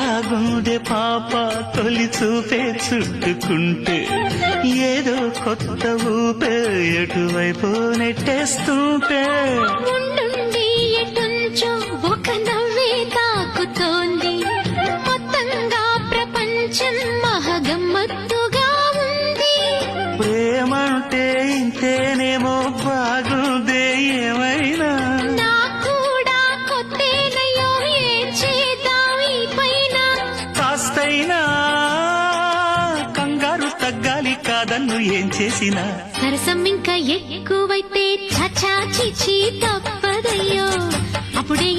ఎలాగుందే పాప తొలి చూపే చుట్టుకుంటే ఏదో కొత్త ఊపే ఎటువైపు నెట్టేస్తుంటే ఉండుండి ఎటుంచో ఒక నవ్వే తాకుతోంది మొత్తంగా ప్రపంచం మహగమ్మత్తుగా ఉంది ప్రేమంటే ఇంతేనేమో బాగుందే ఏమైనా నాకు కూడా కొత్తేనయ్యో ఏం చేద్దాం ఈ పైన కాస్తైనా కంగారు తగ్గాలి కాదన్ను ఏం చేసినా సరసం ఇంకా ఎక్కువైతే చచా చిచి తప్పదయ్యో అప్పుడే